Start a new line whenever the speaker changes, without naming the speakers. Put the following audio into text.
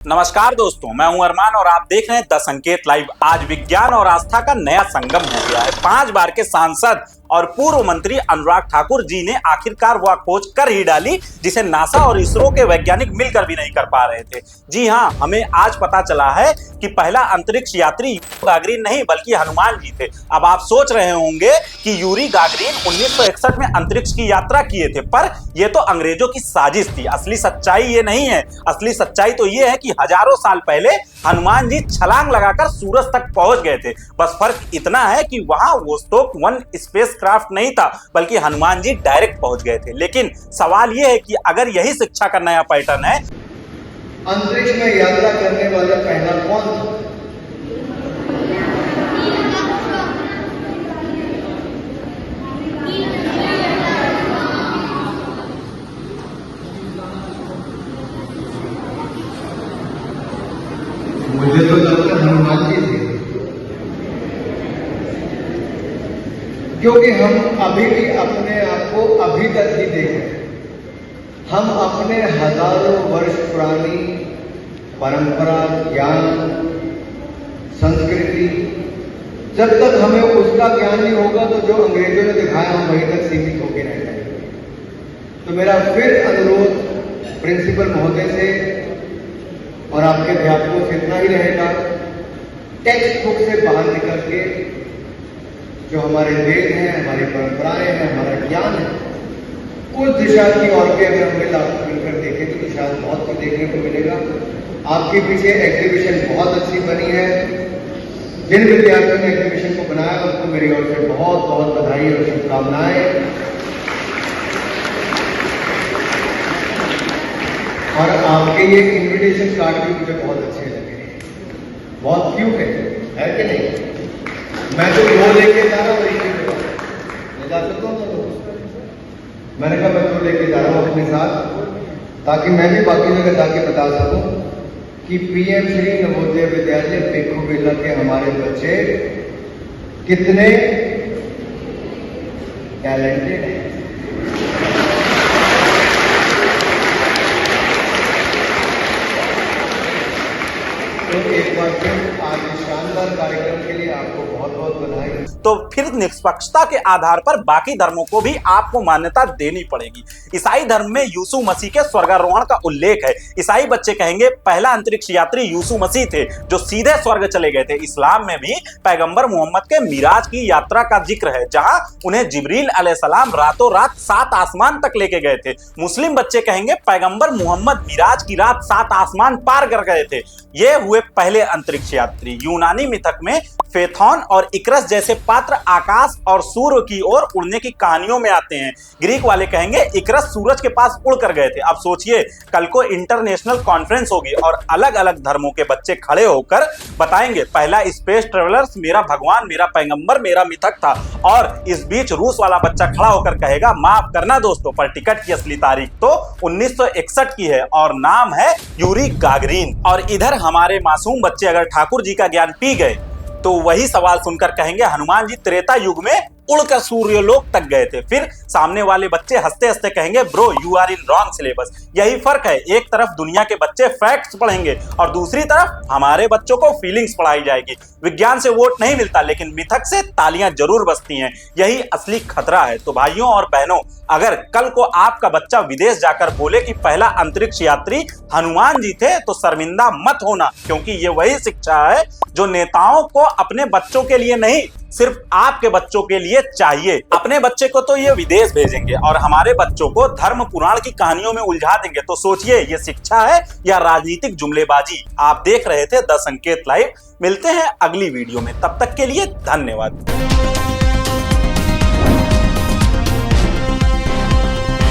नमस्कार दोस्तों, मैं हूं अरमान और आप देख रहे हैं द संकेत लाइव। आज विज्ञान और आस्था का नया संगम हो गया है। 5 बार के सांसद और पूर्व मंत्री अनुराग ठाकुर जी ने आखिरकार वह खोज कर ही डाली जिसे नासा और इसरो के वैज्ञानिक मिलकर भी नहीं कर पा रहे थे। जी हां, हमें आज पता चला है कि पहला अंतरिक्ष यात्री गागरिन नहीं बल्कि हनुमान जी थे। अब आप सोच रहे होंगे कि यूरी गागरिन 1961 में अंतरिक्ष की यात्रा किए थे, पर यह तो अंग्रेजों की साजिश थी। असली सच्चाई ये नहीं है। असली सच्चाई तो ये है कि हजारों साल पहले हनुमान जी छलांग लगाकर सूरज तक पहुंच गए थे। बस फर्क इतना है कि वहां वोस्टोक 1 स्पेसक्राफ्ट नहीं था, बल्कि हनुमान जी डायरेक्ट पहुंच गए थे। लेकिन सवाल यह है कि अगर यही शिक्षा का नया पैटर्न है,
अंतरिक्ष में यात्रा करने वाला पहला कौन था? मुझे तो लगता है हनुमान जी थे, क्योंकि हम अभी भी अपने आप को अभी तक ही देख रहे हैं। हम अपने हजारों वर्ष पुरानी परंपरा, ज्ञान, संस्कृति, जब तक हमें उसका ज्ञान नहीं होगा तो जो अंग्रेजों ने दिखाया हम वहीं तक सीमित होकर रह जाएंगे। तो मेरा फिर अनुरोध प्रिंसिपल महोदय से और आपके अध्यापकों से इतना ही रहेगा, टेक्स्ट बुक से बाहर निकल के जो हमारे वेद हैं, हमारी परंपराएं हैं, हमारा ज्ञान है, उस दिशा की ओर के अगर हमें मिलकर देखें तो शायद बहुत कुछ देखने को मिलेगा। आपके पीछे एग्जीबिशन बहुत अच्छी बनी है। जिन विद्यार्थियों ने एग्जीबिशन को बनाया उनको मेरी ओर से बहुत बहुत बधाई और शुभकामनाएं। और आपके ये इन्विटेशन कार्ड भी मुझे बहुत अच्छे लगे, बहुत क्यूट है कि नहीं? मैं तो वो लेके जा रहा हूँ, मैं जा सकता हूँ। मैंने कहा मैं तो लेके जा रहा हूँ अपने साथ, ताकि मैं भी बाकी जगह जाके बता सकूं कि पीएम श्री नवोदय विद्यालय पेखोबेला के हमारे बच्चे कितने टैलेंटेड हैं। तो एक बार फिर आज शानदार कार्यक्रम के लिए आपको बहुत बहुत बधाई।
तो फिर निष्पक्षता के आधार पर बाकी धर्मों को भी आपको मान्यता देनी पड़ेगी। ईसाई धर्म में यीशु मसीह के स्वर्गारोहण का उल्लेख है। ईसाई बच्चे कहेंगे पहला अंतरिक्ष यात्री यीशु मसीह थे जो सीधे स्वर्ग चले गए थे। इस्लाम में भी पैगंबर मोहम्मद के मिराज की यात्रा का जिक्र है, जहां उन्हें जिब्रील अलैहिस्सलाम रातों रात 7 आसमान तक लेके गए थे। मुस्लिम बच्चे कहेंगे पैगंबर मोहम्मद मिराज की रात 7 आसमान पार कर गए थे। ये हुए पहले अंतरिक्ष यात्री। यूनानी मिथक में फेथॉन और इकरस जैसे पात्र आकाश और सूर्य की ओर उड़ने की कहानियों में आते हैं। ग्रीक वाले कहेंगे इकरस सूरज के पास उड़ कर गए थे। अब सोचिए, कल को इंटरनेशनल कॉन्फ्रेंस होगी और अलग अलग धर्मों के बच्चे खड़े होकर बताएंगे पहला स्पेस ट्रेवलर्स मेरा भगवान, मेरा पैगंबर, मेरा मिथक था। और इस बीच रूस वाला बच्चा खड़ा होकर कहेगा माफ करना दोस्तों, पर टिकट की असली तारीख तो 1961 की है और नाम है यूरी गागरिन। और इधर हमारे मासूम बच्चे अगर ठाकुर जी का ज्ञान पी गए तो वही सवाल सुनकर कहेंगे हनुमान जी त्रेता युग में उड़कर सूर्यलोक तक गए थे। फिर सामने वाले बच्चे हंसते हंसते कहेंगे bro you are in wrong syllabus. यही फर्क है, एक तरफ दुनिया के बच्चे फैक्ट्स पढ़ेंगे और दूसरी तरफ हमारे बच्चों को फीलिंग्स पढ़ाई जाएगी। विज्ञान से वोट नहीं मिलता, लेकिन मिथक से तालियां जरूर बजती हैं। यही असली खतरा है। तो भाइयों और बहनों, अगर कल को आपका बच्चा विदेश जाकर बोले कि पहला अंतरिक्ष यात्री हनुमान जी थे तो शर्मिंदा मत होना, क्योंकि ये वही शिक्षा है जो नेताओं को अपने बच्चों के लिए नहीं, सिर्फ आपके बच्चों के लिए चाहिए। अपने बच्चे को तो ये विदेश भेजेंगे और हमारे बच्चों को धर्म पुराण की कहानियों में उलझा देंगे। तो सोचिए, ये शिक्षा है या राजनीतिक जुमलेबाजी? आप देख रहे थे द संकेत लाइव। मिलते हैं अगली वीडियो में, तब तक के लिए धन्यवाद।